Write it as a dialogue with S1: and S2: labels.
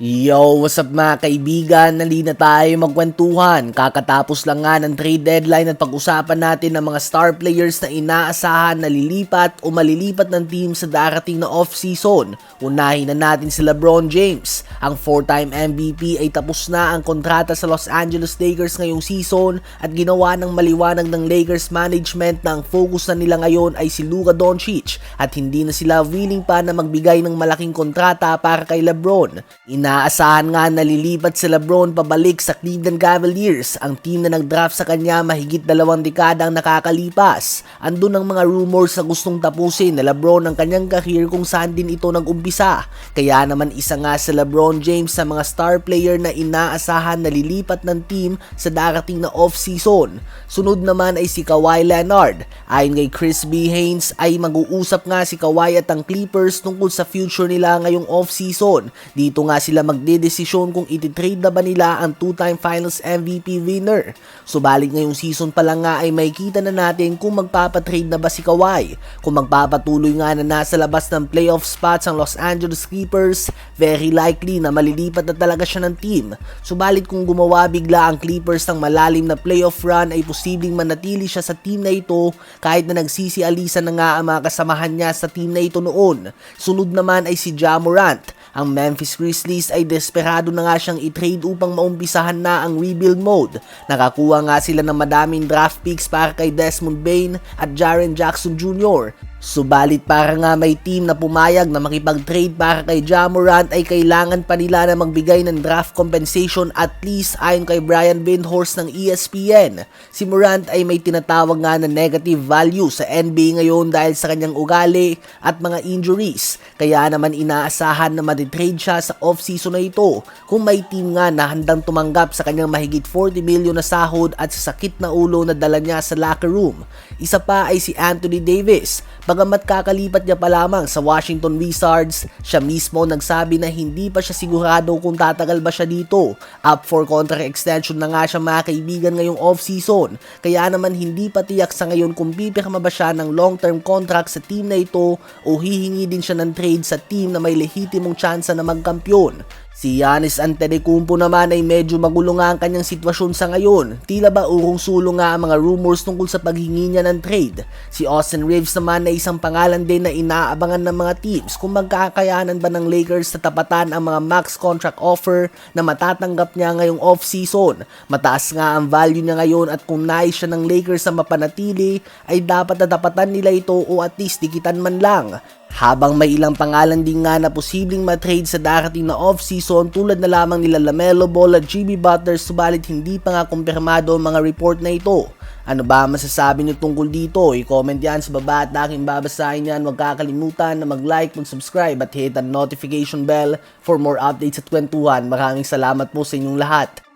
S1: Yo, what's up mga kaibigan? Nali na tayo magkwentuhan. Kakatapos lang nga ng trade deadline at pag-usapan natin ng mga star players na inaasahan na lilipat o malilipat ng team sa darating na off-season. Unahin na natin si LeBron James. Ang 4-time MVP ay tapos na ang kontrata sa Los Angeles Lakers ngayong season at ginawa ng maliwanag ng Lakers management na ang focus na nila ngayon ay si Luka Doncic at hindi na sila willing pa na magbigay ng malaking kontrata para kay LeBron. Inaasahan nga na lilipat si LeBron pabalik sa Cleveland Cavaliers, ang team na nag-draft sa kanya mahigit 2 dekadang nakakalipas. Andun ang mga rumors na gustong tapusin na LeBron ang kanyang career kung saan din ito nag-umpisa. Kaya naman isa nga si LeBron James sa mga star player na inaasahan na lilipat ng team sa darating na off-season. Sunod naman ay si Kawhi Leonard. Ayon kay Chris B. Haynes ay mag-uusap nga si Kawhi at ang Clippers tungkol sa future nila ngayong off-season. Dito nga sila magdedesisyon kung ititrade na ba nila ang 2-time Finals MVP winner. Subalit ngayong season pa lang nga ay makikita na natin kung magpapatrade na ba si Kawhi. Kung magpapatuloy nga na nasa labas ng playoff spots ang Los Angeles Clippers, very likely na malilipat na talaga siya ng team. Subalit kung gumawa bigla ang Clippers ng malalim na playoff run ay posibleng manatili siya sa team na ito kahit na nagsisialisan na nga ang mga kasamahan niya sa team na ito noon. Sunod naman ay si Ja Morant. Ang Memphis Grizzlies ay desperado na nga siyang i-trade upang maumpisahan na ang rebuild mode. Nakakuha nga sila ng madaming draft picks para kay Desmond Bane at Jaren Jackson Jr. Subalit para nga may team na pumayag na makipag-trade para kay Ja Morant ay kailangan pa nila na magbigay ng draft compensation at least ayon kay Brian Windhorst ng ESPN. Si Morant ay may tinatawag nga na negative value sa NBA ngayon dahil sa kanyang ugali at mga injuries. Kaya naman inaasahan na matitrade siya sa off-season na ito kung may team nga na handang tumanggap sa kanyang mahigit 40 million na sahod at sa sakit na ulo na dala niya sa locker room. Isa pa ay si Anthony Davis. Bagamat kakalipat niya pa lamang sa Washington Wizards, siya mismo nagsabi na hindi pa siya sigurado kung tatagal ba siya dito. Up for contract extension na nga siya mga kaibigan ngayong off-season, kaya naman hindi pa tiyak sa ngayon kung pipirma ba siya ng long-term contract sa team na ito o hihingi din siya ng trade sa team na may lehitimong tsansa na magkampiyon. Si Giannis Antetokounmpo naman ay medyo magulo nga ang kanyang sitwasyon sa ngayon. Tila ba urong-sulong nga ang mga rumors tungkol sa paghingi niya ng trade. Si Austin Reeves naman ay isang pangalan din na inaabangan ng mga teams kung magkakayanan ba ng Lakers na tapatan ang mga max contract offer na matatanggap niya ngayong off-season. Mataas nga ang value niya ngayon at kung nais siya ng Lakers na mapanatili ay dapat natapatan nila ito o at least dikitan man lang. Habang may ilang pangalan din nga na posibleng matrade sa darating na off-season tulad na lamang nila LaMelo Ball at Jimmy Butler, subalit hindi pa nga kumpirmado ang mga report na ito. Ano ba masasabi niyo tungkol dito? I-comment yan sa baba at aking babasahin yan. Huwag kakalimutan na mag-like, mag-subscribe at hit ang notification bell for more updates at kwentuhan. Maraming salamat po sa inyong lahat.